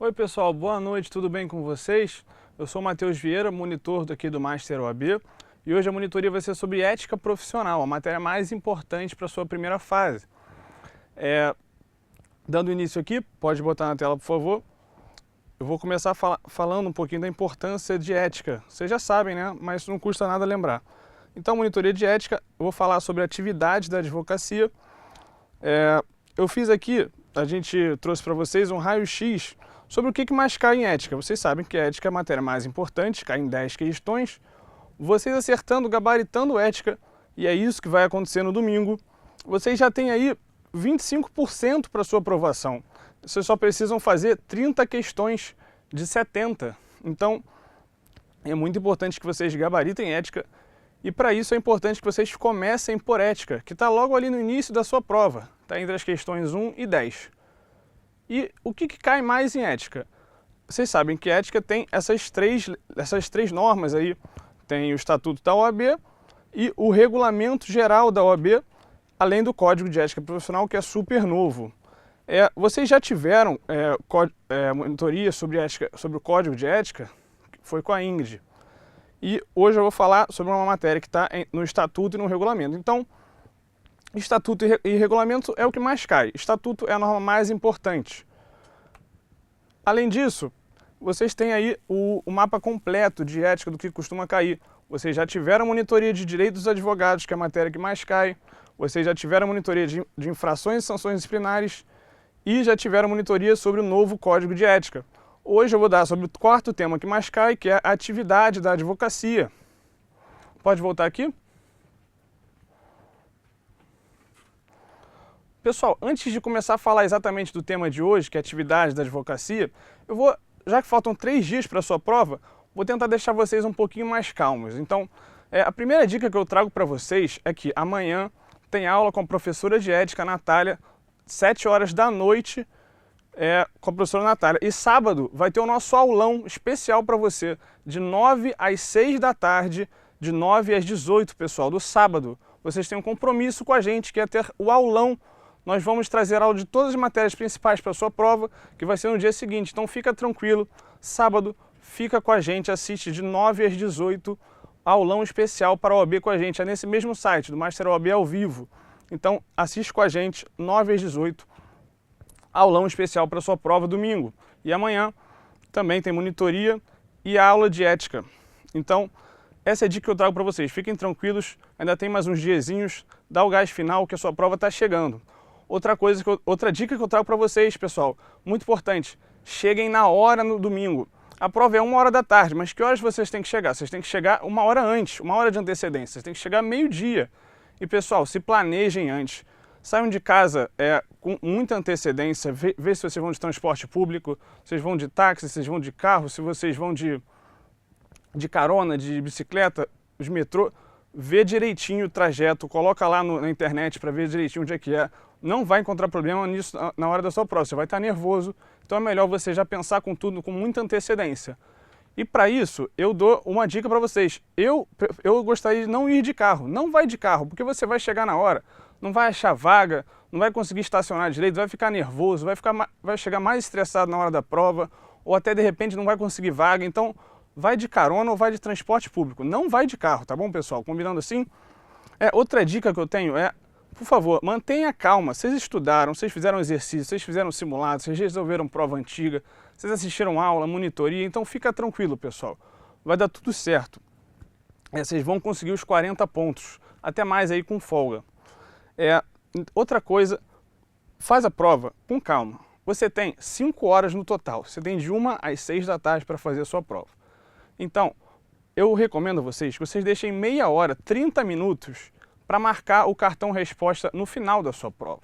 Oi pessoal, boa noite, tudo bem com vocês? Eu sou o Matheus Vieira, monitor aqui do Master OAB, e hoje a monitoria vai ser sobre ética profissional, a matéria mais importante para a sua primeira fase. Dando início aqui, pode botar na tela por favor, eu vou começar falando um pouquinho da importância de ética. Vocês já sabem, né? Mas não custa nada lembrar. Então, monitoria de ética, eu vou falar sobre a atividade da advocacia. Eu fiz aqui, a gente trouxe para vocês um raio-x sobre o que mais cai em ética. Vocês sabem que a ética é a matéria mais importante, cai em 10 questões. Vocês acertando, gabaritando ética, e é isso que vai acontecer no domingo, vocês já têm aí 25% para sua aprovação. Vocês só precisam fazer 30 questões de 70. Então, é muito importante que vocês gabaritem ética, e para isso é importante que vocês comecem por ética, que está logo ali no início da sua prova, está entre as questões 1 e 10. E o que cai mais em ética? Vocês sabem que ética tem essas três normas aí, tem o Estatuto da OAB e o Regulamento Geral da OAB, além do Código de Ética Profissional, que é super novo. Vocês já tiveram monitoria sobre ética, sobre o Código de Ética? Foi com a Ingrid. E hoje eu vou falar sobre uma matéria que está no Estatuto e no Regulamento. Então, Estatuto e Regulamento é o que mais cai. Estatuto é a norma mais importante. Além disso, vocês têm aí o mapa completo de ética do que costuma cair. Vocês já tiveram monitoria de direitos dos advogados, que é a matéria que mais cai. Vocês já tiveram monitoria de infrações e sanções disciplinares. E já tiveram monitoria sobre o novo Código de Ética. Hoje eu vou dar sobre o quarto tema que mais cai, que é a atividade da advocacia. Pode voltar aqui? Pessoal, antes de começar a falar exatamente do tema de hoje, que é a atividade da advocacia, já que faltam 3 dias para a sua prova, vou tentar deixar vocês um pouquinho mais calmos. Então, a primeira dica que eu trago para vocês é que amanhã tem aula com a professora de ética, Natália, 7 horas da noite, com a professora Natália. E sábado vai ter o nosso aulão especial para você, de 9 às 6 da tarde, de 9 às 18, pessoal, do sábado. Vocês têm um compromisso com a gente, que é ter o aulão. Nós vamos trazer aula de todas as matérias principais para a sua prova, que vai ser no dia seguinte. Então fica tranquilo, sábado fica com a gente, assiste de 9 às 18, aulão especial para a OAB com a gente. É nesse mesmo site, do Master OAB ao vivo. Então assiste com a gente, 9 às 18, aulão especial para a sua prova domingo. E amanhã também tem monitoria e aula de ética. Então, essa é a dica que eu trago para vocês. Fiquem tranquilos, ainda tem mais uns diazinhos, dá o gás final que a sua prova está chegando. Outra dica que eu trago para vocês, pessoal, muito importante, cheguem na hora no domingo. A prova é 1h da tarde, mas que horas vocês têm que chegar? Vocês têm que chegar 1 hora antes, 1 hora de antecedência. Vocês têm que chegar meio-dia. E pessoal, se planejem antes. Saiam de casa com muita antecedência, vê se vocês vão de transporte público, se vocês vão de táxi, se vocês vão de carro, se vocês vão de carona, de bicicleta, de metrô. Vê direitinho o trajeto, coloca lá na internet para ver direitinho onde é que é. Não vai encontrar problema nisso na hora da sua prova, você vai estar nervoso, então é melhor você já pensar com tudo com muita antecedência. E para isso, eu dou uma dica para vocês. Eu gostaria de não ir de carro, não vai de carro, porque você vai chegar na hora, não vai achar vaga, não vai conseguir estacionar direito, vai ficar nervoso, vai chegar mais estressado na hora da prova, ou até de repente não vai conseguir vaga, então vai de carona ou vai de transporte público, não vai de carro, tá bom, pessoal? Combinando assim? Outra dica que eu tenho por favor, mantenha calma. Vocês estudaram, vocês fizeram exercício, vocês fizeram simulado, vocês resolveram prova antiga, vocês assistiram aula, monitoria, então fica tranquilo, pessoal. Vai dar tudo certo. Vocês vão conseguir os 40 pontos, até mais aí com folga. Outra coisa, faz a prova com calma. Você tem 5 horas no total, você tem de 1 às 6 da tarde para fazer a sua prova. Então, eu recomendo a vocês que vocês deixem meia hora, 30 minutos, para marcar o cartão resposta no final da sua prova.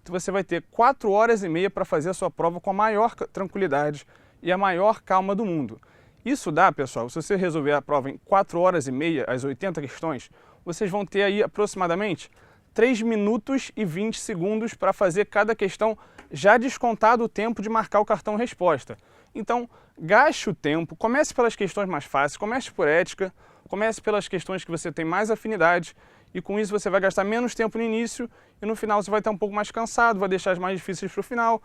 Então você vai ter 4 horas e meia para fazer a sua prova com a maior tranquilidade e a maior calma do mundo. Isso dá, pessoal, se você resolver a prova em 4 horas e meia, as 80 questões, vocês vão ter aí aproximadamente 3 minutos e 20 segundos para fazer cada questão, já descontado o tempo de marcar o cartão resposta. Então, gaste o tempo, comece pelas questões mais fáceis, comece por ética, comece pelas questões que você tem mais afinidade, e com isso você vai gastar menos tempo no início e no final você vai estar um pouco mais cansado, vai deixar as mais difíceis para o final.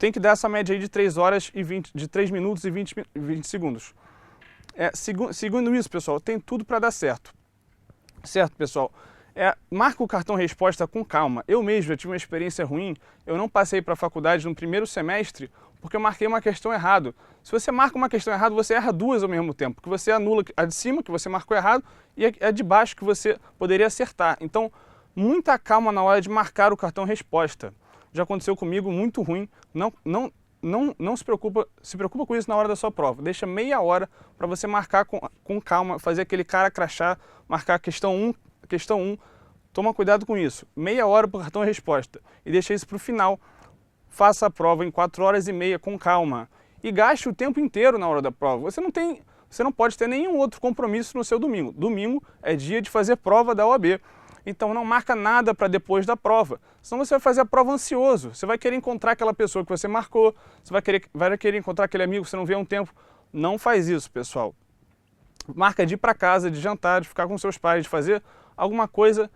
tem que dar essa média aí de 3 horas e 20, de 3 minutos e 20 segundos. Segundo isso, pessoal, tem tudo para dar certo. Certo, pessoal? Marca o cartão resposta com calma. Eu mesmo já tive uma experiência ruim, eu não passei para a faculdade no primeiro semestre porque eu marquei uma questão errado. Se você marca uma questão errada, você erra duas ao mesmo tempo, porque você anula a de cima, que você marcou errado, e a de baixo, que você poderia acertar. Então, muita calma na hora de marcar o cartão resposta. Já aconteceu comigo, muito ruim. Não se preocupa com isso na hora da sua prova. Deixa meia hora para você marcar com calma, fazer aquele cara crachá, marcar a questão 1, toma cuidado com isso. Meia hora para o cartão resposta e deixa isso para o final. Faça a prova em 4 horas e meia com calma e gaste o tempo inteiro na hora da prova. Você não pode ter nenhum outro compromisso no seu domingo. Domingo é dia de fazer prova da OAB. Então não marca nada para depois da prova, senão você vai fazer a prova ansioso. Você vai querer encontrar aquela pessoa que você marcou, você vai querer encontrar aquele amigo que você não vê há um tempo. Não faz isso, pessoal. Marca de ir para casa, de jantar, de ficar com seus pais, de fazer alguma coisa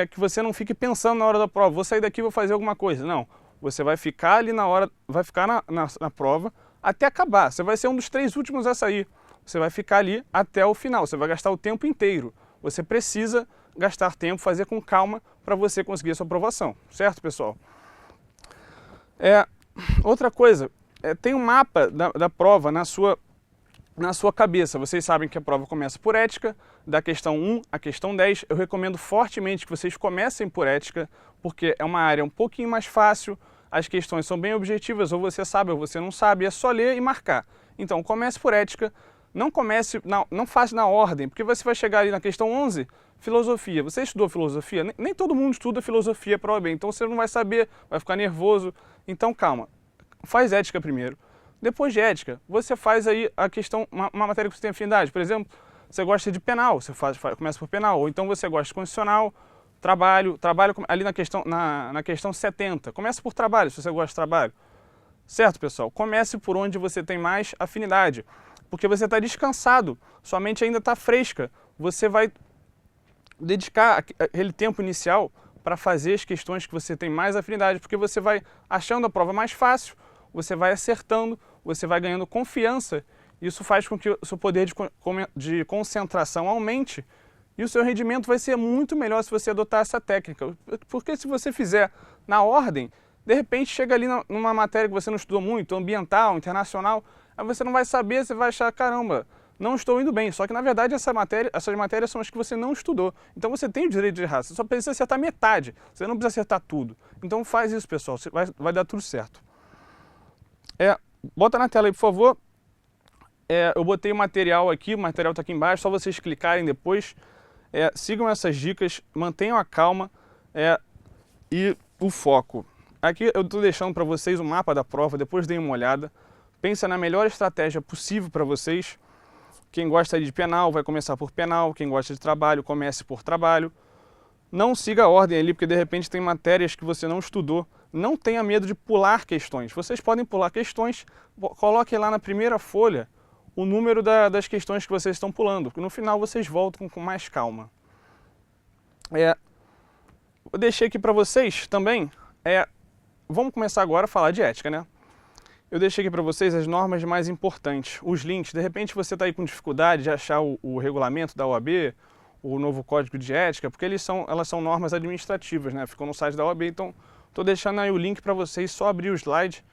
que você não fique pensando na hora da prova. Vou sair daqui e vou fazer alguma coisa. Não, você vai ficar ali na hora, vai ficar na prova até acabar. Você vai ser um dos 3 últimos a sair. Você vai ficar ali até o final, você vai gastar o tempo inteiro. Você precisa gastar tempo, fazer com calma para você conseguir a sua aprovação, certo, pessoal? Outra coisa, tem um mapa da prova na sua cabeça. Vocês sabem que a prova começa por ética, da questão 1 à questão 10. Eu recomendo fortemente que vocês comecem por ética, porque é uma área um pouquinho mais fácil, as questões são bem objetivas, ou você sabe ou você não sabe, é só ler e marcar. Então, comece por ética, não faça na ordem, porque você vai chegar ali na questão 11, filosofia. Você estudou filosofia? Nem todo mundo estuda filosofia para a OAB, então você não vai saber, vai ficar nervoso. Então calma, faz ética primeiro. Depois de ética, você faz aí a questão, uma matéria que você tem afinidade. Por exemplo, você gosta de penal, você começa por penal. Ou então você gosta de constitucional, trabalho ali na questão 70. Começa por trabalho, se você gosta de trabalho. Certo, pessoal? Comece por onde você tem mais afinidade, porque você está descansado, sua mente ainda está fresca. Você vai dedicar aquele tempo inicial para fazer as questões que você tem mais afinidade, porque você vai achando a prova mais fácil, você vai acertando, você vai ganhando confiança. Isso faz com que o seu poder de concentração aumente e o seu rendimento vai ser muito melhor se você adotar essa técnica. Porque se você fizer na ordem, de repente chega ali numa matéria que você não estudou muito, ambiental, internacional, aí você não vai saber, você vai achar, caramba, não estou indo bem. Só que na verdade essas matérias são as que você não estudou. Então você tem o direito de errar, você só precisa acertar metade, você não precisa acertar tudo. Então faz isso, pessoal, vai dar tudo certo. Bota na tela aí, por favor. Eu botei o material aqui, o material está aqui embaixo, só vocês clicarem depois. Sigam essas dicas, mantenham a calma e o foco. Aqui eu estou deixando para vocês o mapa da prova, depois deem uma olhada. Pensa na melhor estratégia possível para vocês. Quem gosta de penal vai começar por penal, quem gosta de trabalho comece por trabalho. Não siga a ordem ali, porque de repente tem matérias que você não estudou. Não tenha medo de pular questões. Vocês podem pular questões, coloquem lá na primeira folha o número das questões que vocês estão pulando, porque no final vocês voltam com mais calma. Eu deixei aqui para vocês também, vamos começar agora a falar de ética, né? Eu deixei aqui para vocês as normas mais importantes, os links. De repente você está aí com dificuldade de achar o regulamento da OAB, o novo código de ética, porque elas são normas administrativas, né? Ficam no site da OAB, então estou deixando aí o link para vocês, só abrir o slide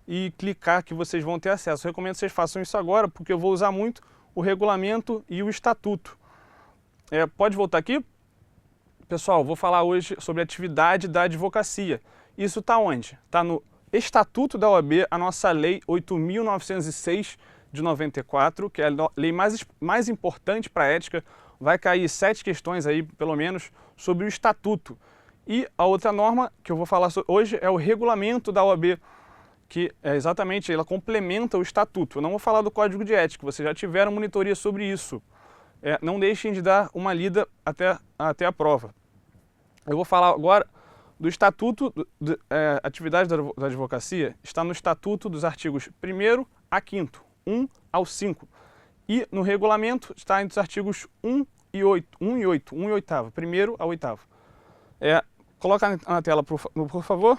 e clicar que vocês vão ter acesso. Eu recomendo que vocês façam isso agora, porque eu vou usar muito o regulamento e o estatuto. Pode voltar aqui? Pessoal, vou falar hoje sobre a atividade da advocacia. Isso está onde? Está no Estatuto da OAB, a nossa Lei 8.906 de 94, que é a lei mais importante para a ética. Vai cair 7 questões aí, pelo menos, sobre o Estatuto. E a outra norma que eu vou falar hoje é o regulamento da OAB, que exatamente, ela complementa o Estatuto. Eu não vou falar do Código de Ética, vocês já tiveram monitoria sobre isso. Não deixem de dar uma lida até a prova. Eu vou falar agora do Estatuto, atividade da advocacia, está no Estatuto dos artigos 1º a 5º, 1 ao 5. E no regulamento está entre os artigos 1 e 8, 1 e 8, 1 e 8º, 1º ao 8º. Coloca na tela, por favor.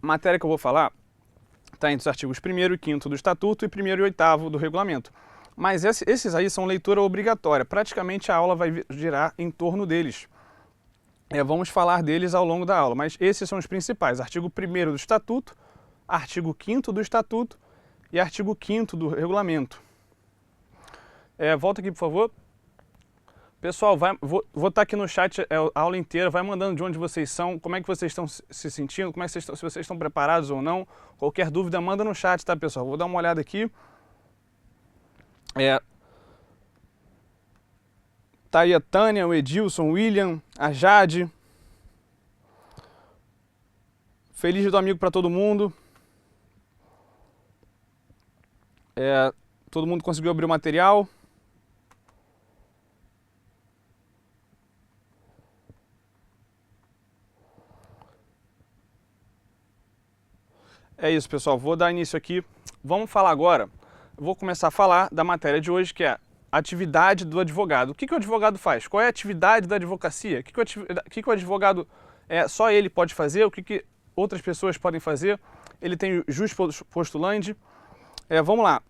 A matéria que eu vou falar está entre os artigos 1º e 5º do Estatuto e 1º e 8º do Regulamento. Mas esses aí são leitura obrigatória, praticamente a aula vai girar em torno deles. Vamos falar deles ao longo da aula, mas esses são os principais. Artigo 1º do Estatuto, artigo 5º do Estatuto e artigo 5º do Regulamento. Volta aqui, por favor. Pessoal, vou estar aqui no chat a aula inteira, vai mandando de onde vocês são, como é que vocês estão se sentindo, como é que se vocês estão preparados ou não. Qualquer dúvida, manda no chat, tá, pessoal? Vou dar uma olhada aqui. Tá aí a Tânia, o Edilson, o William, a Jade. Feliz Dia do Amigo para todo mundo. Todo mundo conseguiu abrir o material. É isso, pessoal. Vou dar início aqui. Vamos falar agora. Eu vou começar a falar da matéria de hoje, que é a atividade do advogado. O que o advogado faz? Qual é a atividade da advocacia? O que o advogado só ele pode fazer? O que outras pessoas podem fazer? Ele tem o jus postulandi. Vamos lá.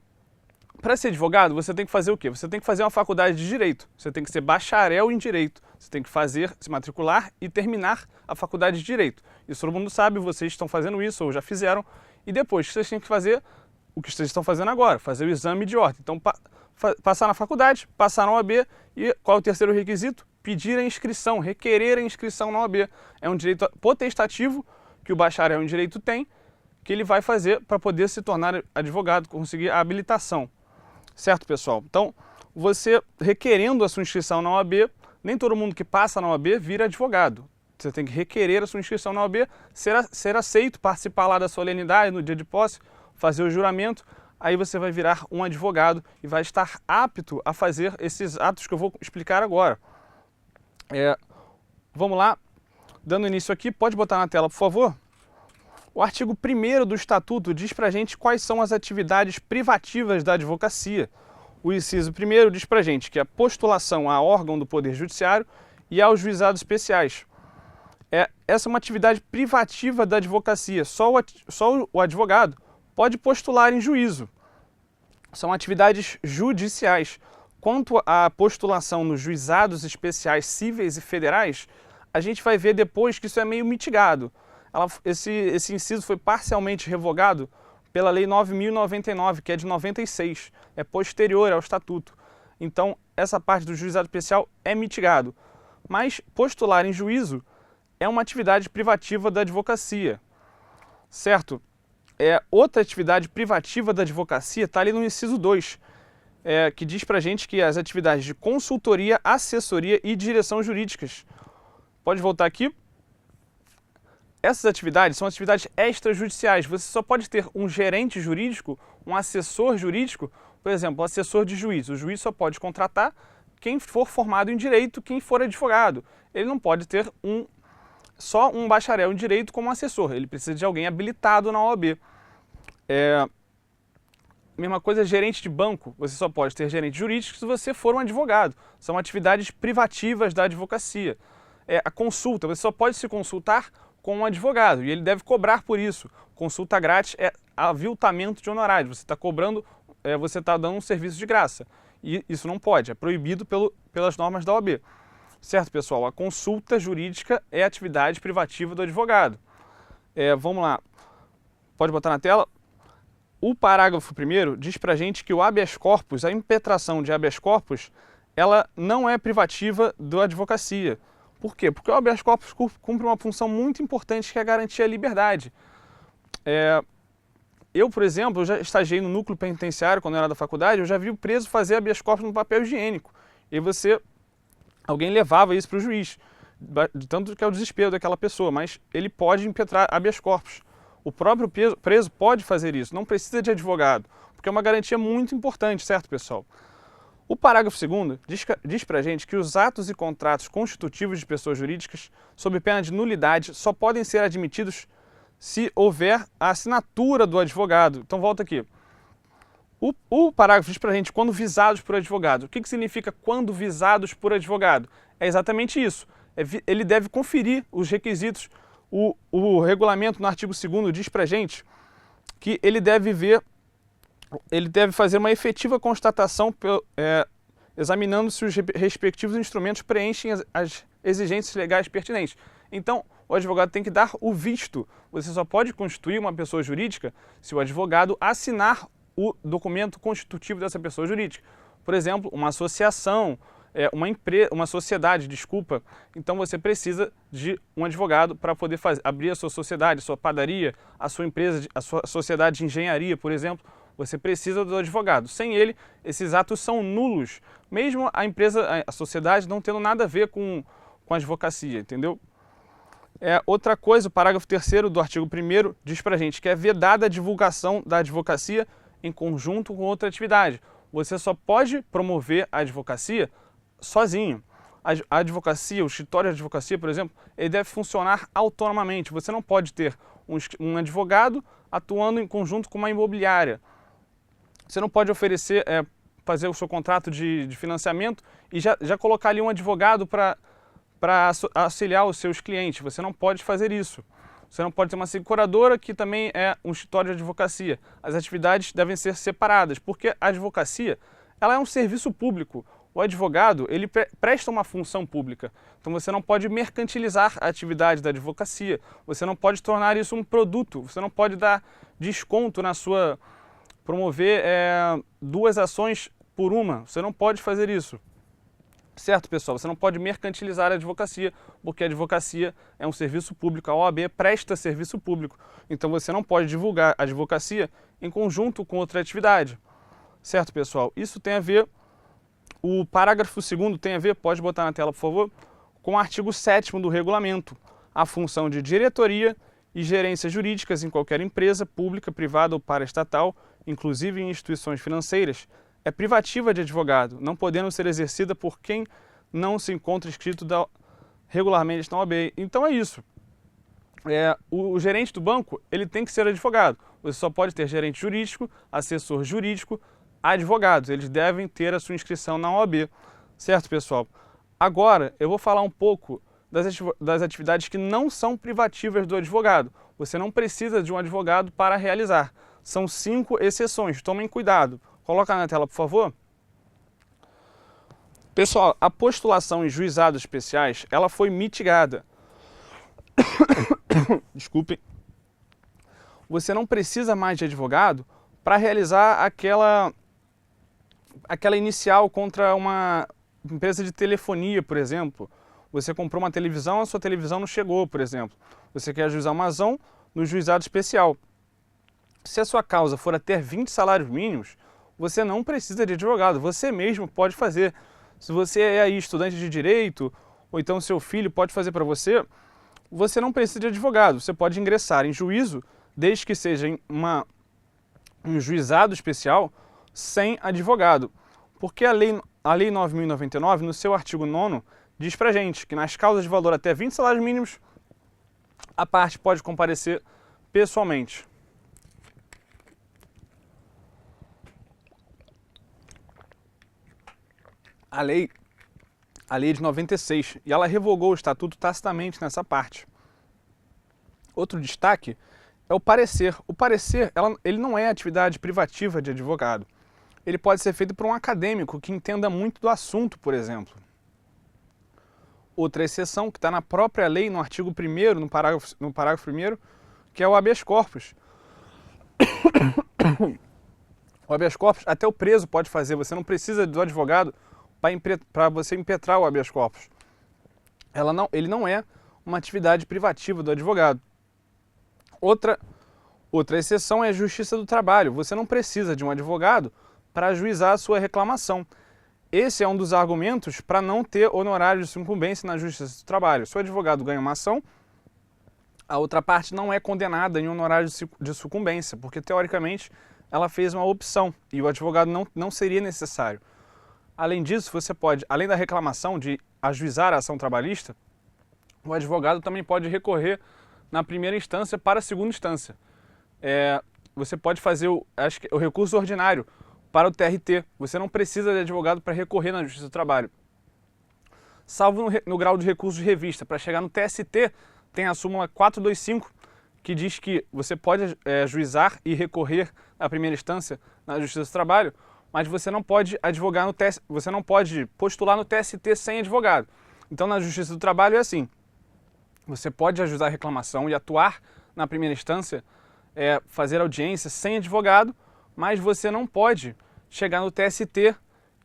Para ser advogado, você tem que fazer o quê? Você tem que fazer uma faculdade de Direito. Você tem que ser bacharel em Direito. Você tem que se matricular e terminar a faculdade de Direito. Isso todo mundo sabe, vocês estão fazendo isso ou já fizeram. E depois, vocês têm que fazer o que vocês estão fazendo agora, fazer o exame de ordem. Então, passar na faculdade, passar na OAB. E qual é o terceiro requisito? Pedir a inscrição, requerer a inscrição na OAB. É um direito potestativo que o bacharel em Direito tem, que ele vai fazer para poder se tornar advogado, conseguir a habilitação. Certo, pessoal? Então, você requerendo a sua inscrição na OAB, nem todo mundo que passa na OAB vira advogado. Você tem que requerer a sua inscrição na OAB, ser aceito, participar lá da solenidade no dia de posse, fazer o juramento, aí você vai virar um advogado e vai estar apto a fazer esses atos que eu vou explicar agora. Vamos lá, dando início aqui, pode botar na tela, por favor? O artigo 1º do Estatuto diz pra gente quais são as atividades privativas da advocacia. O inciso 1º diz pra gente que a postulação a órgão do Poder Judiciário e aos juizados especiais. Essa é uma atividade privativa da advocacia, só o advogado pode postular em juízo. São atividades judiciais. Quanto à postulação nos juizados especiais cíveis e federais, a gente vai ver depois que isso é meio mitigado. Esse inciso foi parcialmente revogado pela Lei 9.099, que é de 96, é posterior ao Estatuto. Então, essa parte do juizado especial é mitigado. Mas postular em juízo é uma atividade privativa da advocacia, certo? Outra atividade privativa da advocacia está ali no inciso 2, que diz pra gente que as atividades de consultoria, assessoria e direção jurídicas. Pode voltar aqui. Essas atividades são atividades extrajudiciais. Você só pode ter um gerente jurídico, um assessor jurídico, por exemplo, um assessor de juiz. O juiz só pode contratar quem for formado em direito, quem for advogado. Ele não pode ter só um bacharel em direito como assessor. Ele precisa de alguém habilitado na OAB. Mesma coisa, gerente de banco. Você só pode ter gerente jurídico se você for um advogado. São atividades privativas da advocacia. A consulta, você só pode se consultar com um advogado e ele deve cobrar por isso. Consulta grátis é aviltamento de honorários. Você está cobrando, você está dando um serviço de graça. E isso não pode, é proibido pelas normas da OAB. Certo, pessoal? A consulta jurídica é atividade privativa do advogado. Vamos lá. Pode botar na tela? O parágrafo 1º diz pra gente que o habeas corpus, a impetração de habeas corpus, ela não é privativa da advocacia. Por quê? Porque o habeas corpus cumpre uma função muito importante que é garantir a liberdade. Eu, por exemplo, já estagiei no núcleo penitenciário quando eu era da faculdade, eu já vi o preso fazer habeas corpus no papel higiênico. E alguém levava isso para o juiz, de tanto que é o desespero daquela pessoa, mas ele pode impetrar habeas corpus. O próprio preso pode fazer isso, não precisa de advogado, porque é uma garantia muito importante, certo, pessoal? O parágrafo 2º diz pra gente que os atos e contratos constitutivos de pessoas jurídicas, sob pena de nulidade, só podem ser admitidos se houver a assinatura do advogado. Então volta aqui. O parágrafo diz pra gente quando visados por advogado. O que significa quando visados por advogado? É exatamente isso. Ele deve conferir os requisitos, O regulamento no artigo 2º diz pra gente que ele deve fazer uma efetiva constatação examinando se os respectivos instrumentos preenchem as exigências legais pertinentes. Então, o advogado tem que dar o visto. Você só pode constituir uma pessoa jurídica se o advogado assinar o documento constitutivo dessa pessoa jurídica. Por exemplo, uma associação, uma sociedade, desculpa. Então você precisa de um advogado para poder abrir a sua sociedade, a sua padaria, a sua empresa, a sua sociedade de engenharia, por exemplo. Você precisa do advogado. Sem ele, esses atos são nulos, mesmo a sociedade não tendo nada a ver com a advocacia, entendeu? Outra coisa, o parágrafo 3º do artigo 1º diz pra gente que é vedada a divulgação da advocacia em conjunto com outra atividade. Você só pode promover a advocacia sozinho. A advocacia, o escritório de advocacia, por exemplo, ele deve funcionar autonomamente. Você não pode ter um advogado atuando em conjunto com uma imobiliária. Você não pode oferecer, fazer o seu contrato de financiamento e já colocar ali um advogado para auxiliar os seus clientes. Você não pode fazer isso. Você não pode ter uma seguradora que também é um escritório de advocacia. As atividades devem ser separadas, porque a advocacia ela é um serviço público. O advogado ele presta uma função pública. Então você não pode mercantilizar a atividade da advocacia. Você não pode tornar isso um produto. Você não pode dar desconto na sua... promover duas ações por uma. Você não pode fazer isso. Certo, pessoal? Você não pode mercantilizar a advocacia, porque a advocacia é um serviço público. A OAB presta serviço público. Então você não pode divulgar a advocacia em conjunto com outra atividade. Certo, pessoal? Isso tem a ver, o parágrafo 2º tem a ver, pode botar na tela, por favor, com o artigo 7º do regulamento. A função de diretoria e gerência jurídicas em qualquer empresa, pública, privada ou paraestatal, inclusive em instituições financeiras, é privativa de advogado, não podendo ser exercida por quem não se encontra inscrito regularmente na OAB. Então é isso. O gerente do banco ele tem que ser advogado. Você só pode ter gerente jurídico, assessor jurídico, advogados. Eles devem ter a sua inscrição na OAB. Certo, pessoal? Agora eu vou falar um pouco das atividades que não são privativas do advogado. Você não precisa de um advogado para realizar. São 5 exceções. Tomem cuidado. Coloca na tela, por favor. Pessoal, a postulação em juizados especiais, ela foi mitigada. Desculpem. Você não precisa mais de advogado para realizar aquela inicial contra uma empresa de telefonia, por exemplo. Você comprou uma televisão, a sua televisão não chegou, por exemplo. Você quer ajuizar uma ação no juizado especial. Se a sua causa for até 20 salários mínimos, você não precisa de advogado, você mesmo pode fazer. Se você é aí estudante de direito, ou então seu filho pode fazer para você, você não precisa de advogado. Você pode ingressar em juízo, desde que seja um juizado especial, sem advogado. Porque a Lei 9.099, no seu artigo 9º, diz pra gente que nas causas de valor até 20 salários mínimos, a parte pode comparecer pessoalmente. A lei é de 96 e ela revogou o estatuto tacitamente nessa parte. Outro destaque é o parecer. O parecer ele não é atividade privativa de advogado. Ele pode ser feito por um acadêmico que entenda muito do assunto, por exemplo. Outra exceção que está na própria lei, no artigo 1º, no parágrafo 1º, que é o habeas corpus. O habeas corpus até o preso pode fazer, você não precisa do advogado para você impetrar o habeas corpus. Ele não é uma atividade privativa do advogado. Outra exceção é a justiça do trabalho. Você não precisa de um advogado para ajuizar a sua reclamação. Esse é um dos argumentos para não ter honorário de sucumbência na justiça do trabalho. Se o advogado ganha uma ação, a outra parte não é condenada em honorário de sucumbência, porque teoricamente ela fez uma opção e o advogado não seria necessário. Além disso, você pode, além da reclamação de ajuizar a ação trabalhista, o advogado também pode recorrer na primeira instância para a segunda instância. Você pode fazer o recurso ordinário para o TRT. Você não precisa de advogado para recorrer na Justiça do Trabalho. Salvo no grau de recurso de revista. Para chegar no TST, tem a súmula 425, que diz que você pode ajuizar e recorrer à primeira instância na Justiça do Trabalho, mas você não pode advogar no TST, você não pode postular no TST sem advogado. Então, na Justiça do Trabalho é assim: você pode ajuizar a reclamação e atuar na primeira instância, fazer audiência sem advogado, mas você não pode chegar no TST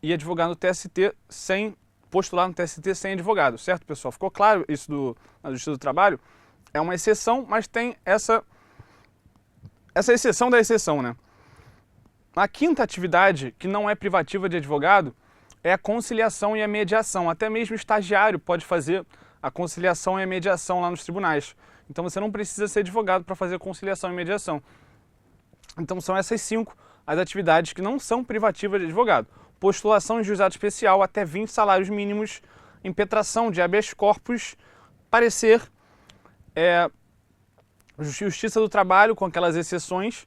e advogar no TST sem postular no TST sem advogado, certo, pessoal? Ficou claro isso na Justiça do Trabalho? É uma exceção, mas tem essa exceção da exceção, né? A quinta atividade, que não é privativa de advogado, é a conciliação e a mediação. Até mesmo o estagiário pode fazer a conciliação e a mediação lá nos tribunais. Então você não precisa ser advogado para fazer conciliação e mediação. Então são essas 5 as atividades que não são privativas de advogado. Postulação em juizado especial até 20 salários mínimos, impetração de habeas corpus, parecer, Justiça do Trabalho com aquelas exceções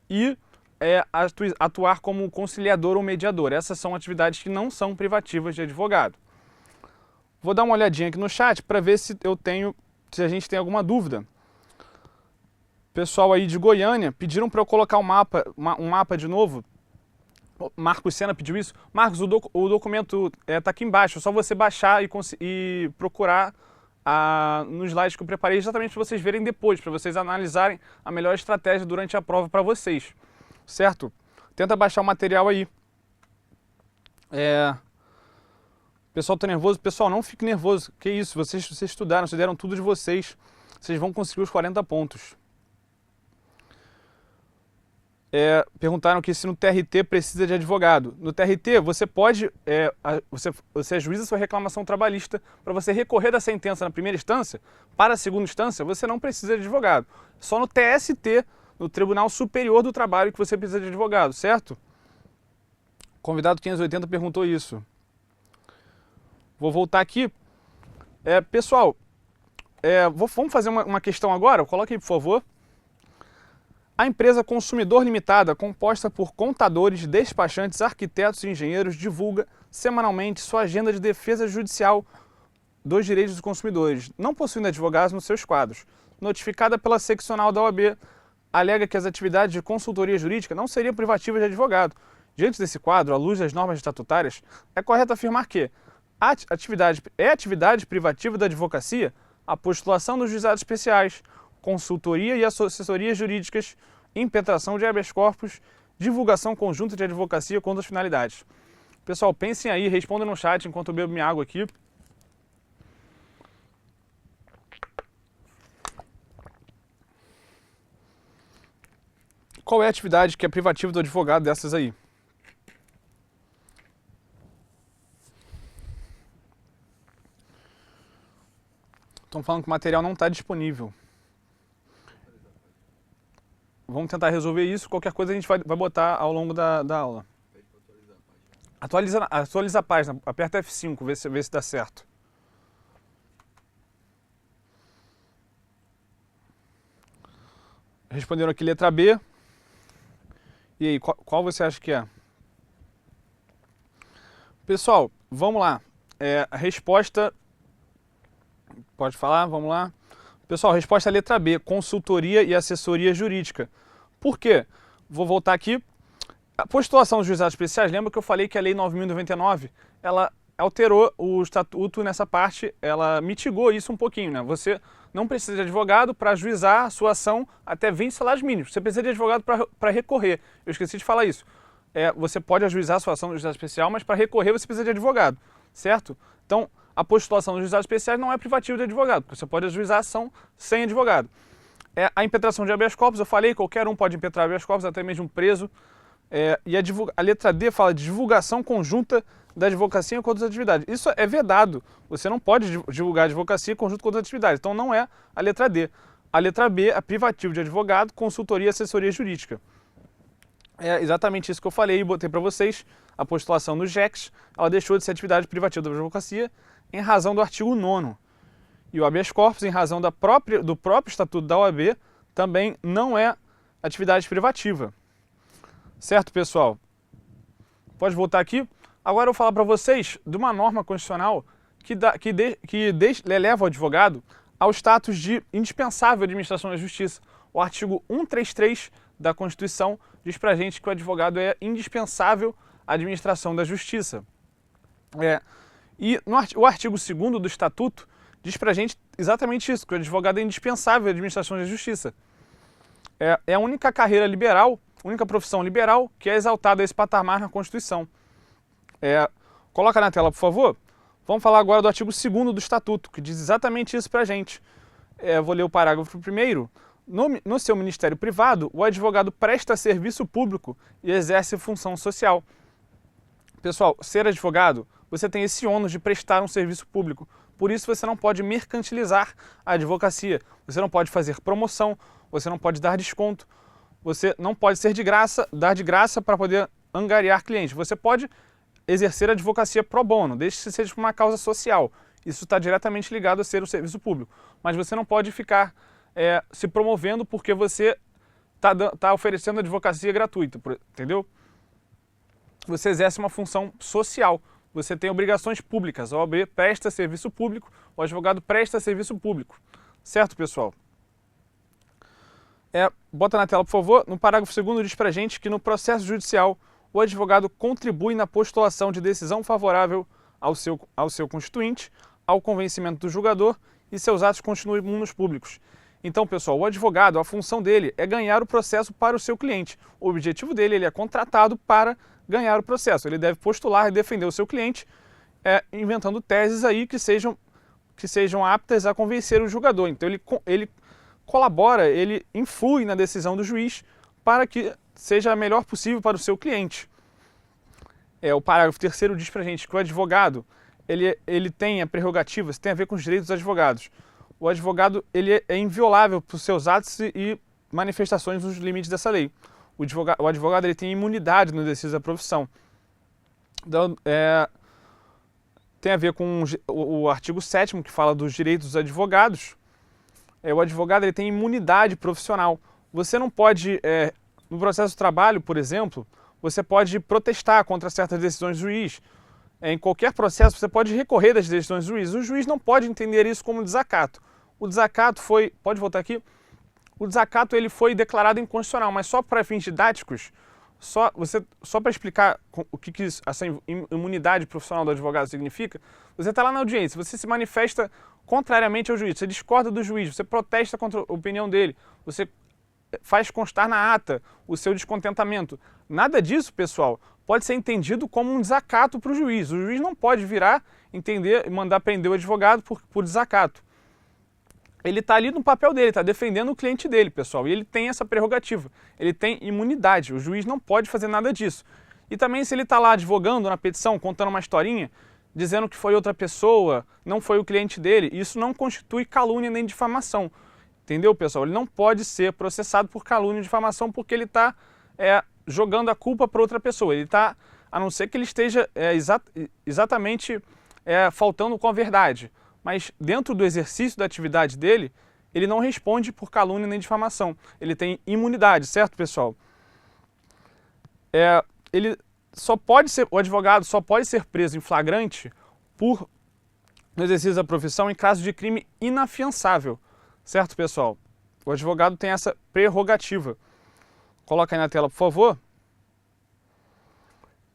e atuar como conciliador ou mediador. Essas são atividades que não são privativas de advogado. Vou dar uma olhadinha aqui no chat para ver se a gente tem alguma dúvida. Pessoal aí de Goiânia pediram para eu colocar um mapa de novo. O Marcos Sena pediu isso. Marcos, o documento está aqui embaixo, é só você baixar e procurar nos slides que eu preparei exatamente para vocês verem depois, para vocês analisarem a melhor estratégia durante a prova para vocês. Certo? Tenta baixar o material aí. Pessoal tá nervoso? Pessoal, não fique nervoso. Que isso? Vocês estudaram, vocês deram tudo de vocês. Vocês vão conseguir os 40 pontos. Perguntaram aqui se no TRT precisa de advogado. No TRT, você pode, você ajuiza sua reclamação trabalhista. Para você recorrer da sentença na primeira instância, para a segunda instância, você não precisa de advogado. Só no TST, no Tribunal Superior do Trabalho, que você precisa de advogado, certo? O convidado 580 perguntou isso. Vou voltar aqui. Pessoal, vamos fazer uma questão agora? Coloque aí, por favor. A empresa Consumidor Limitada, composta por contadores, despachantes, arquitetos e engenheiros, divulga semanalmente sua agenda de defesa judicial dos direitos dos consumidores, não possuindo advogados nos seus quadros. Notificada pela seccional da OAB, alega que as atividades de consultoria jurídica não seriam privativas de advogado. Diante desse quadro, à luz das normas estatutárias, é correto afirmar que atividade privativa da advocacia a postulação dos juizados especiais, consultoria e assessorias jurídicas, impetração de habeas corpus, divulgação conjunta de advocacia com outras finalidades. Pessoal, pensem aí, respondam no chat enquanto eu bebo minha água aqui. Qual é a atividade que é privativa do advogado dessas aí? Estão falando que o material não está disponível. Vamos tentar resolver isso. Qualquer coisa a gente vai botar ao longo da aula. Atualiza a página. Aperta F5, vê se dá certo. Responderam aqui letra B. E aí, qual você acha que é? Pessoal, vamos lá. A resposta... Pode falar? Vamos lá. Pessoal, a resposta é a letra B, consultoria e assessoria jurídica. Por quê? Vou voltar aqui. A postulação dos juizados especiais, lembra que eu falei que a Lei 9.099, ela alterou o estatuto nessa parte, ela mitigou isso um pouquinho, né? Você não precisa de advogado para ajuizar a sua ação até 20 salários mínimos. Você precisa de advogado para recorrer. Eu esqueci de falar isso. Você pode ajuizar a sua ação no juizado especial, mas para recorrer você precisa de advogado, certo? Então, a postulação dos juizados especiais não é privativa de advogado, porque você pode ajuizar a ação sem advogado. A impetração de habeas corpus, eu falei, qualquer um pode impetrar habeas corpus, até mesmo preso. E a letra D fala de divulgação conjunta da advocacia com outras atividades. Isso é vedado. Você não pode divulgar a advocacia conjunto com outras atividades. Então não é a letra D. A letra B é privativo de advogado, consultoria e assessoria jurídica. É exatamente isso que eu falei e botei para vocês. A postulação no JEX, ela deixou de ser atividade privativa da advocacia em razão do artigo 9º. E o habeas corpus, em razão do próprio estatuto da OAB, também não é atividade privativa. Certo, pessoal? Pode voltar aqui. Agora eu vou falar para vocês de uma norma constitucional que eleva ao advogado ao status de indispensável administração da justiça. O artigo 133 da Constituição diz pra gente que o advogado é indispensável à administração da justiça. E o artigo 2º do Estatuto diz pra gente exatamente isso, que o advogado é indispensável à administração da justiça. É a única carreira liberal, única profissão liberal que é exaltada a esse patamar na Constituição. Coloca na tela, por favor. Vamos falar agora do artigo 2º do Estatuto, que diz exatamente isso pra gente. Vou ler o parágrafo 1º. No seu ministério privado, o advogado presta serviço público e exerce função social. Pessoal, ser advogado, você tem esse ônus de prestar um serviço público. Por isso você não pode mercantilizar a advocacia. Você não pode fazer promoção, você não pode dar desconto, você não pode dar de graça para poder angariar clientes. Você pode exercer a advocacia pro bono, desde que seja por uma causa social. Isso está diretamente ligado a ser o serviço público. Mas você não pode ficar se promovendo porque você está oferecendo advocacia gratuita, entendeu? Você exerce uma função social. Você tem obrigações públicas. A OAB presta serviço público, o advogado presta serviço público. Certo, pessoal? Bota na tela, por favor. No parágrafo 2º diz pra gente que no processo judicial o advogado contribui na postulação de decisão favorável ao seu constituinte, ao convencimento do julgador e seus atos constituem imunos públicos. Então, pessoal, o advogado, a função dele é ganhar o processo para o seu cliente. O objetivo dele, ele é contratado para ganhar o processo. Ele deve postular e defender o seu cliente, inventando teses aí que sejam aptas a convencer o julgador. Então, ele colabora, ele influi na decisão do juiz para que seja a melhor possível para o seu cliente. O parágrafo 3º diz pra gente que o advogado, ele tem a prerrogativa, isso tem a ver com os direitos dos advogados. O advogado, ele é inviolável por seus atos e manifestações nos limites dessa lei. O advogado, ele tem imunidade no exercício da profissão. Então, tem a ver com o artigo 7º, que fala dos direitos dos advogados. O advogado, ele tem imunidade profissional. Você não pode, no processo de trabalho, por exemplo, você pode protestar contra certas decisões do juiz. Em qualquer processo, você pode recorrer das decisões do juiz. O juiz não pode entender isso como desacato. O desacato foi... Pode voltar aqui? O desacato, ele foi declarado inconstitucional, mas só para fins didáticos, só para explicar o que essa imunidade profissional do advogado significa, você está lá na audiência, você se manifesta contrariamente ao juiz, você discorda do juiz, você protesta contra a opinião dele, você faz constar na ata o seu descontentamento. Nada disso, pessoal, pode ser entendido como um desacato para o juiz. O juiz não pode virar, entender e mandar prender o advogado por desacato. Ele está ali no papel dele, está defendendo o cliente dele, pessoal, e ele tem essa prerrogativa, ele tem imunidade, o juiz não pode fazer nada disso. E também se ele está lá advogando na petição, contando uma historinha, dizendo que foi outra pessoa, não foi o cliente dele, isso não constitui calúnia nem difamação. Entendeu, pessoal? Ele não pode ser processado por calúnia e difamação porque ele está jogando a culpa para outra pessoa. Ele está, a não ser que ele esteja exatamente faltando com a verdade. Mas dentro do exercício da atividade dele, ele não responde por calúnia nem difamação. Ele tem imunidade, certo, pessoal? O advogado só pode ser preso em flagrante no exercício da profissão em caso de crime inafiançável. Certo, pessoal? O advogado tem essa prerrogativa. Coloca aí na tela, por favor.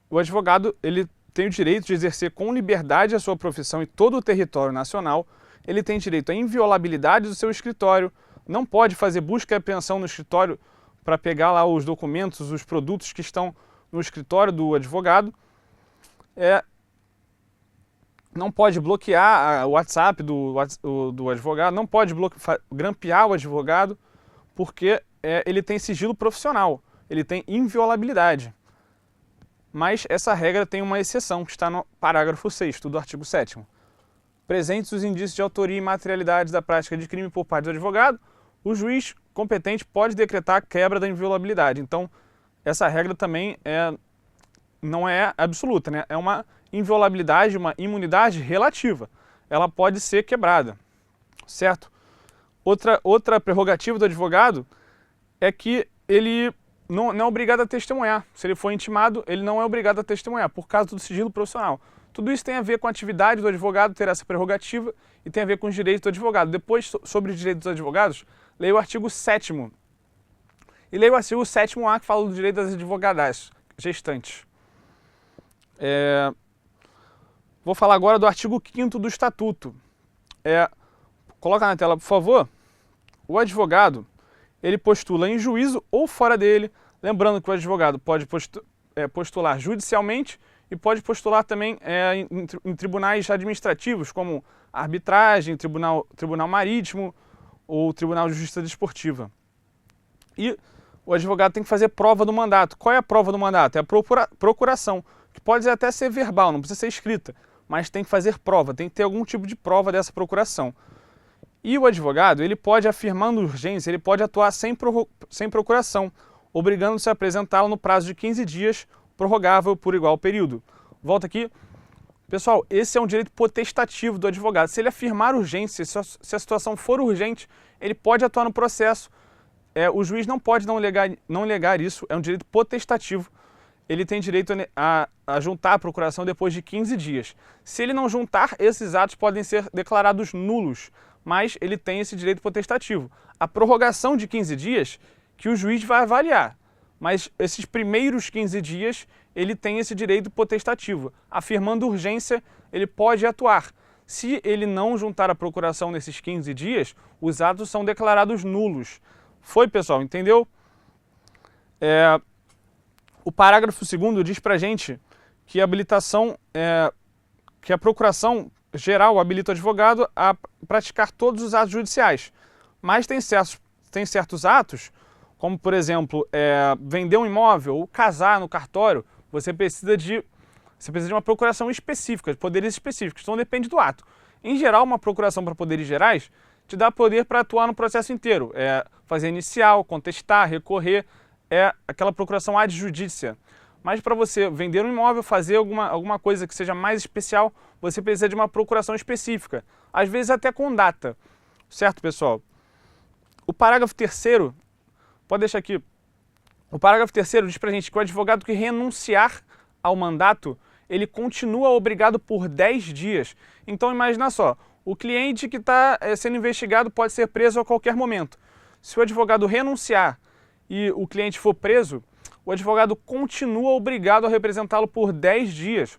O advogado, ele tem o direito de exercer com liberdade a sua profissão em todo o território nacional. Ele tem direito à inviolabilidade do seu escritório. Não pode fazer busca e apreensão no escritório para pegar lá os documentos, os produtos que estão no escritório do advogado. Não pode bloquear o WhatsApp do advogado, não pode grampear o advogado, porque ele tem sigilo profissional, ele tem inviolabilidade. Mas essa regra tem uma exceção, que está no parágrafo 6º do artigo 7º. Presentes os indícios de autoria e materialidade da prática de crime por parte do advogado, o juiz competente pode decretar a quebra da inviolabilidade. Então, essa regra também não é absoluta, né? É uma inviolabilidade, uma imunidade relativa. Ela pode ser quebrada, certo? Outra prerrogativa do advogado é que ele não é obrigado a testemunhar. Se ele for intimado, ele não é obrigado a testemunhar, por causa do sigilo profissional. Tudo isso tem a ver com a atividade do advogado ter essa prerrogativa e tem a ver com os direitos do advogado. Depois, sobre os direitos dos advogados, leia o artigo 7º. E leia o artigo 7º A, que fala do direito das advogadas gestantes. Vou falar agora do artigo 5º do Estatuto. Coloca na tela, por favor. O advogado, ele postula em juízo ou fora dele, lembrando que o advogado pode postular judicialmente e pode postular também em tribunais administrativos, como arbitragem, tribunal marítimo ou tribunal de justiça desportiva. E o advogado tem que fazer prova do mandato. Qual é a prova do mandato? É a procuração, que pode até ser verbal, não precisa ser escrita, mas tem que fazer prova, tem que ter algum tipo de prova dessa procuração. E o advogado, ele pode, afirmando urgência, ele pode atuar sem procuração, obrigando-se a apresentá-lo no prazo de 15 dias, prorrogável por igual período. Volta aqui. Pessoal, esse é um direito potestativo do advogado. Se ele afirmar urgência, se a situação for urgente, ele pode atuar no processo. O juiz não pode não negar isso, é um direito potestativo. Ele tem direito a juntar a procuração depois de 15 dias. Se ele não juntar, esses atos podem ser declarados nulos, mas ele tem esse direito potestativo. A prorrogação de 15 dias que o juiz vai avaliar, mas esses primeiros 15 dias ele tem esse direito potestativo. Afirmando urgência, ele pode atuar. Se ele não juntar a procuração nesses 15 dias, os atos são declarados nulos. Foi, pessoal? Entendeu? O parágrafo 2º diz pra gente que que a procuração geral habilita o advogado a praticar todos os atos judiciais. Mas tem certos atos, como por exemplo, vender um imóvel ou casar no cartório, você precisa de uma procuração específica, de poderes específicos, então depende do ato. Em geral, uma procuração para poderes gerais te dá poder para atuar no processo inteiro, fazer inicial, contestar, recorrer, aquela procuração ad judicia. Mas para você vender um imóvel, fazer alguma coisa que seja mais especial, você precisa de uma procuração específica, às vezes até com data. Certo, pessoal? O parágrafo 3º, pode deixar aqui, o parágrafo 3º diz pra gente que o advogado que renunciar ao mandato, ele continua obrigado por 10 dias. Então imagina só, o cliente que está sendo investigado pode ser preso a qualquer momento. Se o advogado renunciar e o cliente for preso, o advogado continua obrigado a representá-lo por 10 dias.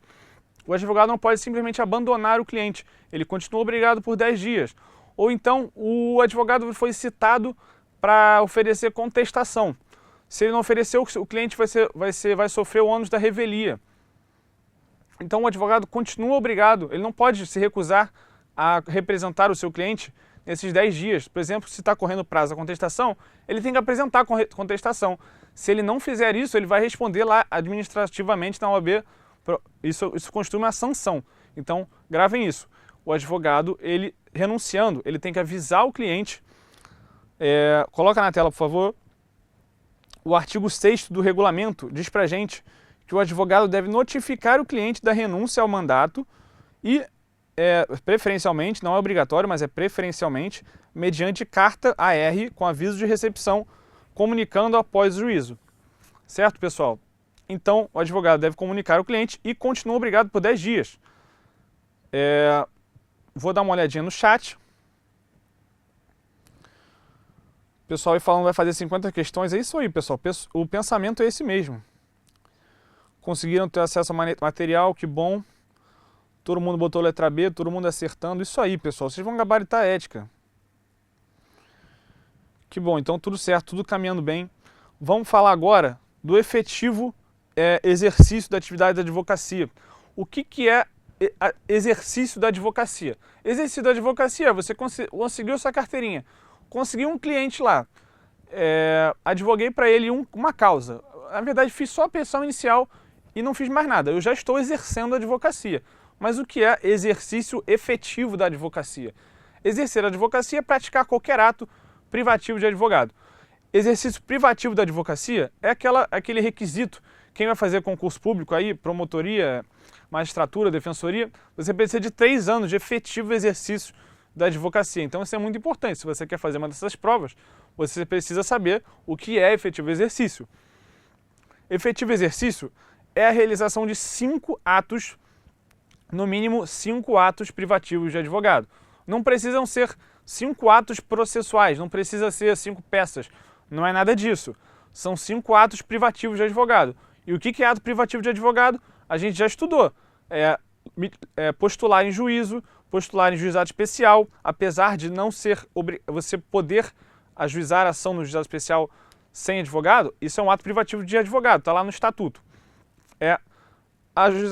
O advogado não pode simplesmente abandonar o cliente, ele continua obrigado por 10 dias. Ou então o advogado foi citado para oferecer contestação. Se ele não ofereceu, o cliente vai sofrer o ônus da revelia. Então o advogado continua obrigado, ele não pode se recusar a representar o seu cliente nesses 10 dias. Por exemplo, se está correndo prazo da contestação, ele tem que apresentar a contestação. Se ele não fizer isso, ele vai responder lá administrativamente na OAB. Isso constitui uma sanção. Então, gravem isso. O advogado, ele renunciando, ele tem que avisar o cliente. Coloca na tela, por favor. O artigo 6º do regulamento diz pra gente que o advogado deve notificar o cliente da renúncia ao mandato e, preferencialmente, não é obrigatório, mas é preferencialmente, mediante carta AR com aviso de recepção, comunicando após o juízo. Certo, pessoal? Então, o advogado deve comunicar ao cliente e continua obrigado por 10 dias. Vou dar uma olhadinha no chat. O pessoal aí falando vai fazer 50 questões. É isso aí, pessoal. O pensamento é esse mesmo. Conseguiram ter acesso ao material, que bom. Todo mundo botou letra B, todo mundo acertando. Isso aí, pessoal. Vocês vão gabaritar a ética. Que bom, então tudo certo, tudo caminhando bem. Vamos falar agora do efetivo exercício da atividade da advocacia. O que é exercício da advocacia? Exercício da advocacia é você conseguiu sua carteirinha, conseguiu um cliente lá, advoguei para ele uma causa. Na verdade, fiz só a petição inicial e não fiz mais nada. Eu já estou exercendo a advocacia. Mas o que é exercício efetivo da advocacia? Exercer a advocacia é praticar qualquer ato privativo de advogado. Exercício privativo da advocacia é aquele requisito. Quem vai fazer concurso público aí, promotoria, magistratura, defensoria, você precisa de 3 anos de efetivo exercício da advocacia. Então isso é muito importante. Se você quer fazer uma dessas provas, você precisa saber o que é efetivo exercício. Efetivo exercício é a realização de 5 atos, no mínimo 5 atos privativos de advogado. Não precisam ser 5 atos processuais, não precisa ser 5 peças, não é nada disso. São 5 atos privativos de advogado. E o que é ato privativo de advogado? A gente já estudou. Postular em juízo, postular em juizado especial, apesar de não ser você poder ajuizar a ação no juizado especial sem advogado, isso é um ato privativo de advogado, está lá no estatuto.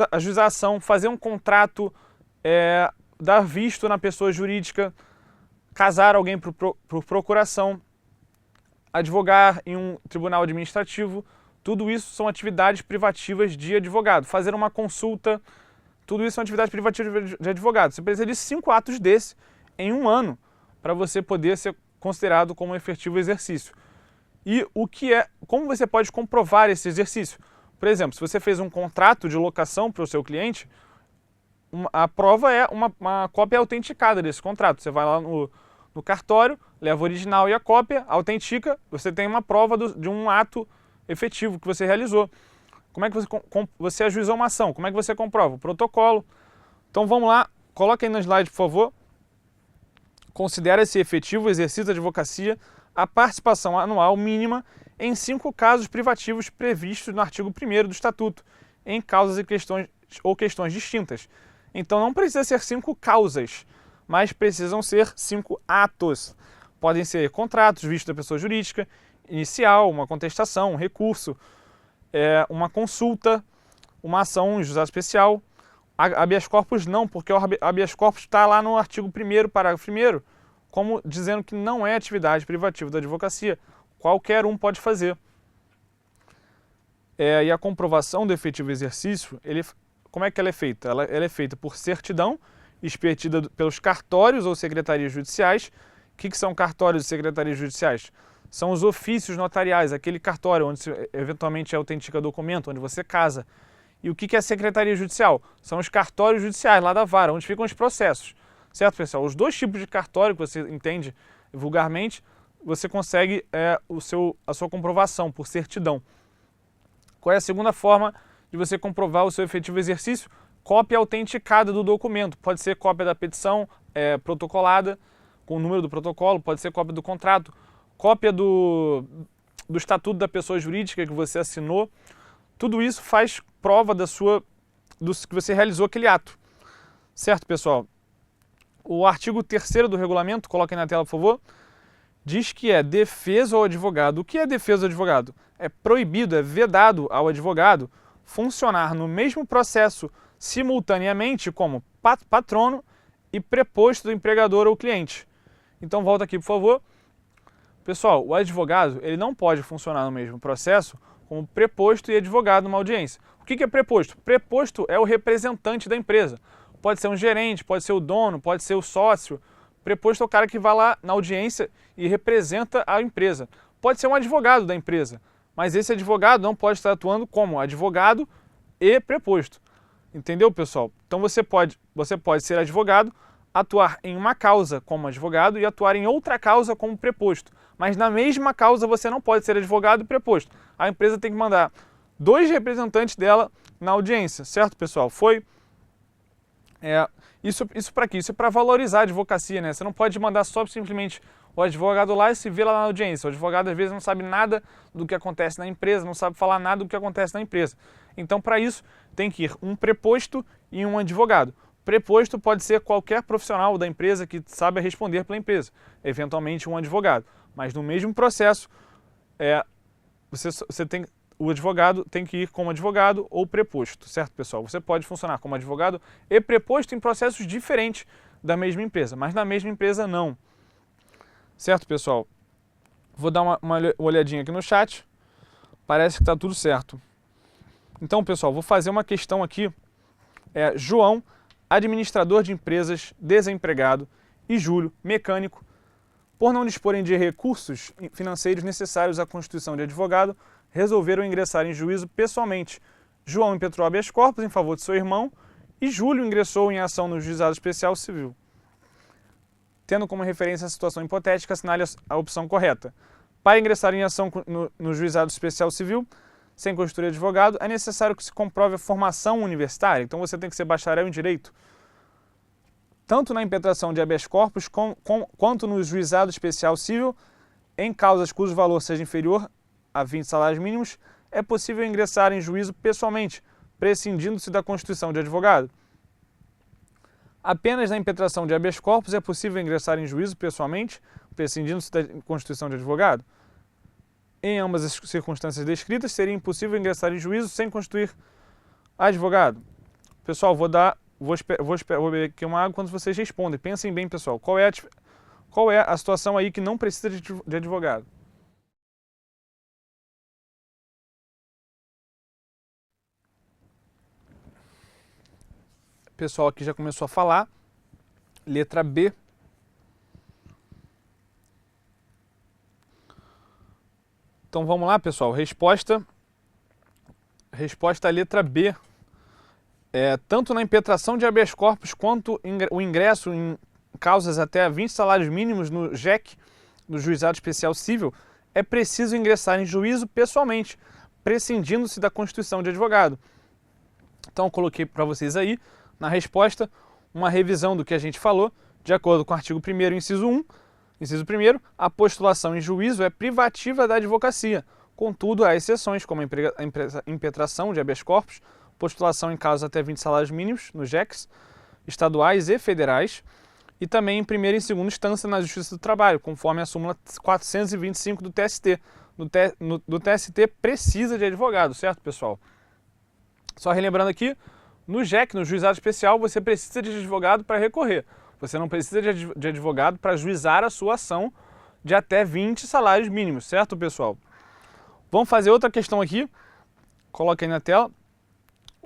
Ajuizar a ação, fazer um contrato, dar visto na pessoa jurídica, casar alguém por procuração, advogar em um tribunal administrativo, tudo isso são atividades privativas de advogado. Fazer uma consulta, tudo isso são atividades privativas de advogado. Você precisa de 5 atos desse em um ano para você poder ser considerado como um efetivo exercício. E como você pode comprovar esse exercício? Por exemplo, se você fez um contrato de locação para o seu cliente, a prova é uma cópia autenticada desse contrato. Você vai lá no cartório, leva o original e a cópia, autentica, você tem uma prova de um ato efetivo que você realizou. Como é que você ajuizou uma ação? Como é que você comprova? O protocolo. Então vamos lá, coloca aí no slide, por favor. Considera esse efetivo exercício da advocacia a participação anual mínima em 5 casos privativos previstos no artigo 1º do Estatuto, em causas e questões distintas. Então não precisa ser 5 causas, mas precisam ser 5 atos. Podem ser contratos, visto da pessoa jurídica, inicial, uma contestação, um recurso, uma consulta, uma ação em juizado especial. Habeas corpus não, porque o habeas corpus está lá no artigo 1º, parágrafo 1º, como dizendo que não é atividade privativa da advocacia. Qualquer um pode fazer. E a comprovação do efetivo exercício, como é que ela é feita? Ela é feita por certidão, expedida pelos cartórios ou secretarias judiciais. O que são cartórios e secretarias judiciais? São os ofícios notariais, aquele cartório onde eventualmente autentica documento, onde você casa. E o que é a secretaria judicial? São os cartórios judiciais lá da vara, onde ficam os processos. Certo, pessoal? Os 2 tipos de cartório que você entende vulgarmente, você consegue a sua comprovação por certidão. Qual é a segunda forma de você comprovar o seu efetivo exercício? Cópia autenticada do documento. Pode ser cópia da petição protocolada, com o número do protocolo, pode ser cópia do contrato, cópia do estatuto da pessoa jurídica que você assinou. Tudo isso faz prova que você realizou aquele ato. Certo, pessoal? O artigo 3º do regulamento, coloquem na tela, por favor, diz que é defesa ao advogado. O que é defesa ao advogado? É proibido, é vedado ao advogado funcionar no mesmo processo simultaneamente como patrono e preposto do empregador ou cliente. Então volta aqui, por favor. Pessoal, o advogado ele não pode funcionar no mesmo processo como preposto e advogado numa audiência. O que é preposto? Preposto é o representante da empresa. Pode ser um gerente, pode ser o dono, pode ser o sócio. Preposto é o cara que vai lá na audiência e representa a empresa. Pode ser um advogado da empresa, mas esse advogado não pode estar atuando como advogado e preposto. Entendeu, pessoal? Então você pode ser advogado, atuar em uma causa como advogado e atuar em outra causa como preposto. Mas na mesma causa você não pode ser advogado e preposto. A empresa tem que mandar 2 representantes dela na audiência, certo, pessoal? Isso para quê? Isso é para valorizar a advocacia, né? Você não pode mandar só simplesmente o advogado lá e se vê lá na audiência. O advogado às vezes não sabe nada do que acontece na empresa, não sabe falar nada do que acontece na empresa. Então, para isso, tem que ir um preposto e um advogado. Preposto pode ser qualquer profissional da empresa que saiba responder pela empresa, eventualmente um advogado. Mas no mesmo processo, o advogado tem que ir como advogado ou preposto, certo, pessoal? Você pode funcionar como advogado e preposto em processos diferentes da mesma empresa, mas na mesma empresa não. Certo, pessoal? Vou dar uma olhadinha aqui no chat. Parece que está tudo certo. Então, pessoal, vou fazer uma questão aqui. João, administrador de empresas, desempregado, e Júlio, mecânico, por não disporem de recursos financeiros necessários à constituição de advogado, resolveram ingressar em juízo pessoalmente. João impetrou habeas corpus em favor de seu irmão e Júlio ingressou em ação no Juizado Especial Civil. Tendo como referência a situação hipotética, assinale a opção correta. Para ingressar em ação no Juizado Especial Civil, sem constituir advogado, é necessário que se comprove a formação universitária. Então você tem que ser bacharel em Direito, tanto na impetração de habeas corpus quanto no juizado especial civil, em causas cujo valor seja inferior a 20 salários mínimos, é possível ingressar em juízo pessoalmente, prescindindo-se da constituição de advogado. Apenas na impetração de habeas corpus é possível ingressar em juízo pessoalmente, prescindindo-se da constituição de advogado. Em ambas as circunstâncias descritas, seria impossível ingressar em juízo sem constituir advogado. Pessoal, vou beber aqui uma água quando vocês respondem. Pensem bem, pessoal. Qual é a situação aí que não precisa de advogado? O pessoal aqui já começou a falar. Letra B. Então vamos lá, pessoal. Resposta à letra B. Tanto na impetração de habeas corpus quanto o ingresso em causas até 20 salários mínimos no JEC, no Juizado Especial Civil, é preciso ingressar em juízo pessoalmente, prescindindo-se da constituição de advogado. Então eu coloquei para vocês aí, na resposta, uma revisão do que a gente falou, de acordo com o artigo 1º, inciso 1, inciso 1º, a postulação em juízo é privativa da advocacia. Contudo, há exceções, como a impetração de habeas corpus, postulação em casos até 20 salários mínimos, nos JECs, estaduais e federais, e também em primeira e segunda instância na Justiça do Trabalho, conforme a súmula 425 do TST. Do TST precisa de advogado, certo, pessoal? Só relembrando aqui, no JEC, no Juizado Especial, você precisa de advogado para recorrer. Você não precisa de advogado para juizar a sua ação de até 20 salários mínimos, certo, pessoal? Vamos fazer outra questão aqui. Coloca aí na tela.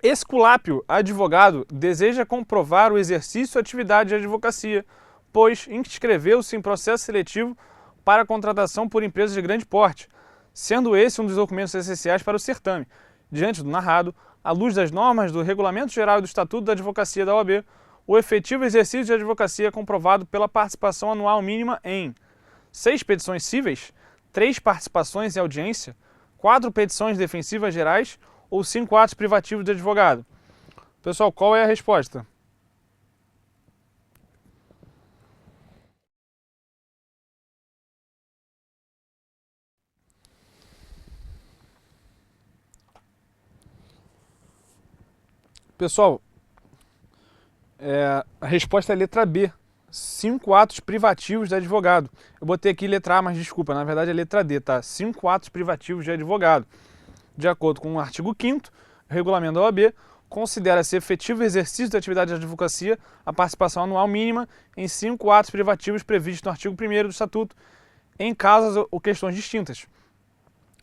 Esculápio, advogado, deseja comprovar o exercício da atividade de advocacia, pois inscreveu-se em processo seletivo para contratação por empresas de grande porte, sendo esse um dos documentos essenciais para o certame. Diante do narrado, à luz das normas do Regulamento Geral e do Estatuto da Advocacia da OAB, o efetivo exercício de advocacia é comprovado pela participação anual mínima em 6 petições cíveis, 3 participações em audiência, 4 petições defensivas gerais ou 5 atos privativos de advogado. Pessoal, qual é a resposta? Pessoal, a resposta é a letra B. 5 atos privativos de advogado. Eu botei aqui letra A, mas desculpa, na verdade é letra D, tá? 5 atos privativos de advogado. De acordo com o artigo 5º, regulamento da OAB, considera-se efetivo exercício da atividade de advocacia a participação anual mínima em 5 atos privativos previstos no artigo 1º do Estatuto, em causas ou questões distintas.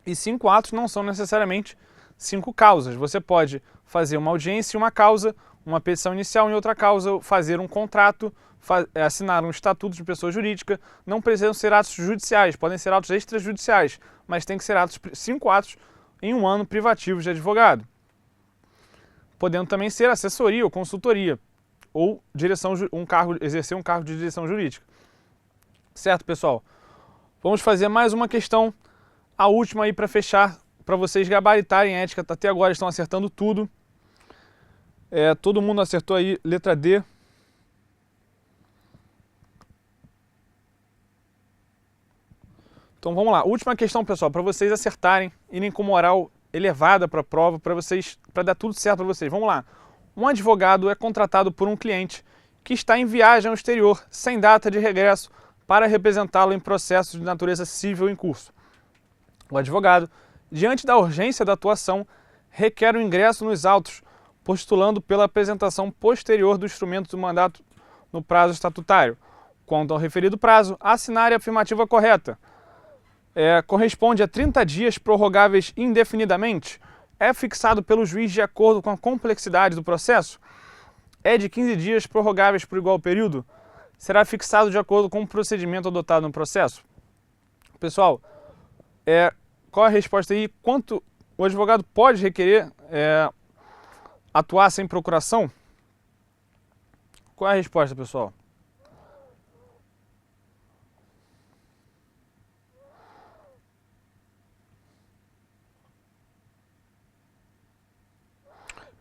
E 5 atos não são necessariamente 5 causas. Você pode fazer uma audiência em uma causa, uma petição inicial em outra causa, fazer um contrato, assinar um estatuto de pessoa jurídica. Não precisam ser atos judiciais, podem ser atos extrajudiciais, mas tem que ser 5 atos em um ano privativos de advogado. Podendo também ser assessoria ou consultoria, ou exercer um cargo de direção jurídica. Certo, pessoal? Vamos fazer mais uma questão, a última aí para fechar, para vocês gabaritarem a ética. Até agora estão acertando tudo. Todo mundo acertou aí, letra D. Então vamos lá, última questão, pessoal, para vocês acertarem, irem com moral elevada para a prova, para dar tudo certo para vocês. Vamos lá. Um advogado é contratado por um cliente que está em viagem ao exterior, sem data de regresso, para representá-lo em processos de natureza civil em curso. O advogado, diante da urgência da atuação, requer o ingresso nos autos, postulando pela apresentação posterior do instrumento do mandato no prazo estatutário. Quanto ao referido prazo, assinar a afirmativa correta. Corresponde a 30 dias prorrogáveis indefinidamente, é fixado pelo juiz de acordo com a complexidade do processo, é de 15 dias prorrogáveis por igual período, será fixado de acordo com o procedimento adotado no processo. Pessoal, qual é a resposta aí? Quanto o advogado pode requerer atuar sem procuração? Qual é a resposta, pessoal?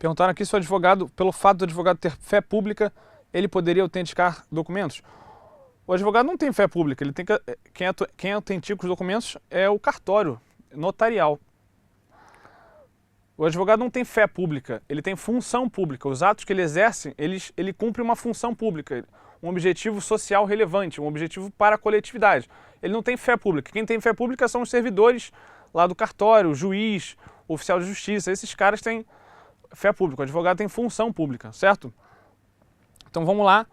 Perguntaram aqui se o advogado, pelo fato do advogado ter fé pública, ele poderia autenticar documentos. O advogado não tem fé pública, ele tem que, quem autentica os documentos é o cartório notarial. O advogado não tem fé pública, ele tem função pública. Os atos que ele exerce, ele cumpre uma função pública, um objetivo social relevante, um objetivo para a coletividade. Ele não tem fé pública. Quem tem fé pública são os servidores lá do cartório, o juiz, o oficial de justiça. Esses caras têm fé pública, o advogado tem função pública, certo? Então vamos lá.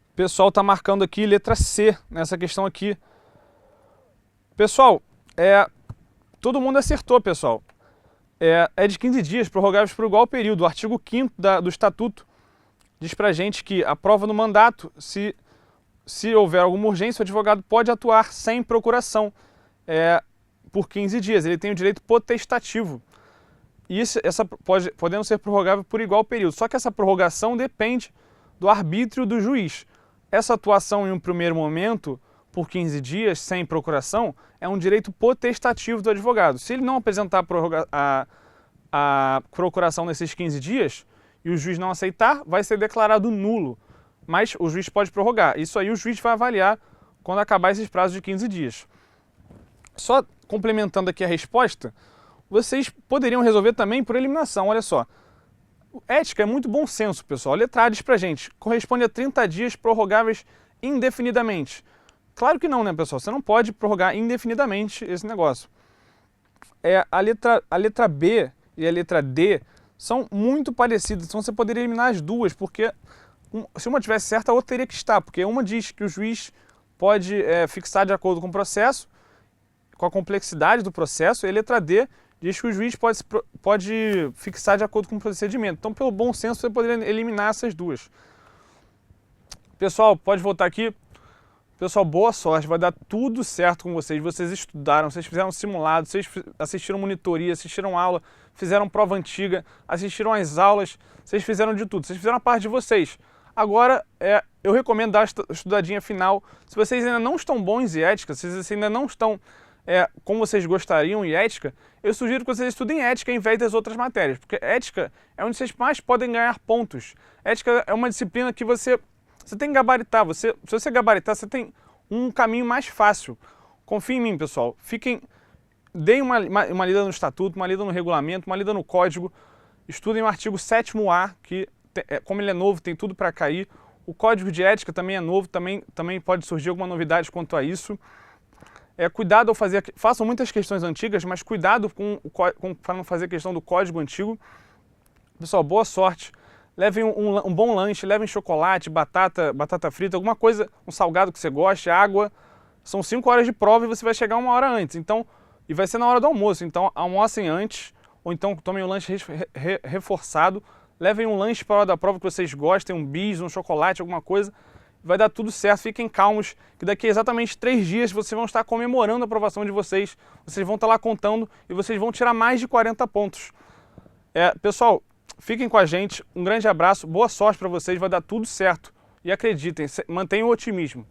O pessoal está marcando aqui letra C nessa questão aqui. Pessoal, todo mundo acertou, pessoal. É de 15 dias, prorrogáveis por igual período. O artigo 5º do Estatuto diz pra gente que a prova no mandato, se houver alguma urgência, o advogado pode atuar sem procuração por 15 dias. Ele tem o direito potestativo. E podendo ser prorrogável por igual período. Só que essa prorrogação depende do arbítrio do juiz. Essa atuação em um primeiro momento, por 15 dias, sem procuração, é um direito potestativo do advogado. Se ele não apresentar a procuração nesses 15 dias e o juiz não aceitar, vai ser declarado nulo. Mas o juiz pode prorrogar. Isso aí o juiz vai avaliar quando acabar esses prazos de 15 dias. Só complementando aqui a resposta, vocês poderiam resolver também por eliminação, olha só. Ética é muito bom senso, pessoal. A letra A diz pra gente, corresponde a 30 dias prorrogáveis indefinidamente. Claro que não, né, pessoal? Você não pode prorrogar indefinidamente esse negócio. A letra B e a letra D são muito parecidas, então você poderia eliminar as duas, porque se uma tivesse certa, a outra teria que estar, porque uma diz que o juiz pode fixar de acordo com o processo, com a complexidade do processo, e a letra D diz que o juiz pode fixar de acordo com o procedimento. Então, pelo bom senso, você poderia eliminar essas duas. Pessoal, pode voltar aqui. Pessoal, boa sorte, vai dar tudo certo com vocês. Vocês estudaram, vocês fizeram simulado, vocês assistiram monitoria, assistiram aula, fizeram prova antiga, assistiram às aulas, vocês fizeram de tudo, vocês fizeram a parte de vocês. Agora, eu recomendo dar a estudadinha final. Se vocês ainda não estão bons em ética, se vocês ainda não estão como vocês gostariam em ética, eu sugiro que vocês estudem ética em vez das outras matérias, porque ética é onde vocês mais podem ganhar pontos. Ética é uma disciplina que você tem que gabaritar. Se você gabaritar, você tem um caminho mais fácil. Confiem em mim, pessoal. Deem uma lida no estatuto, uma lida no regulamento, uma lida no código. Estudem o artigo 7º-A, que, como ele é novo, tem tudo para cair. O código de ética também é novo, também pode surgir alguma novidade quanto a isso. Cuidado ao façam muitas questões antigas, mas cuidado para não fazer questão do código antigo. Pessoal, boa sorte. Levem um bom lanche, levem chocolate, batata frita, alguma coisa, um salgado que você goste, água. São 5 horas de prova e você vai chegar 1 hora antes. Então, e vai ser na hora do almoço. Então, almocem antes, ou então tomem um lanche reforçado. Levem um lanche para a hora da prova que vocês gostem, um bis, um chocolate, alguma coisa. Vai dar tudo certo, fiquem calmos, que daqui a exatamente 3 dias vocês vão estar comemorando a aprovação de vocês. Vocês vão estar lá contando e vocês vão tirar mais de 40 pontos. Pessoal, fiquem com a gente, um grande abraço, boa sorte para vocês, vai dar tudo certo. E acreditem, mantenham o otimismo.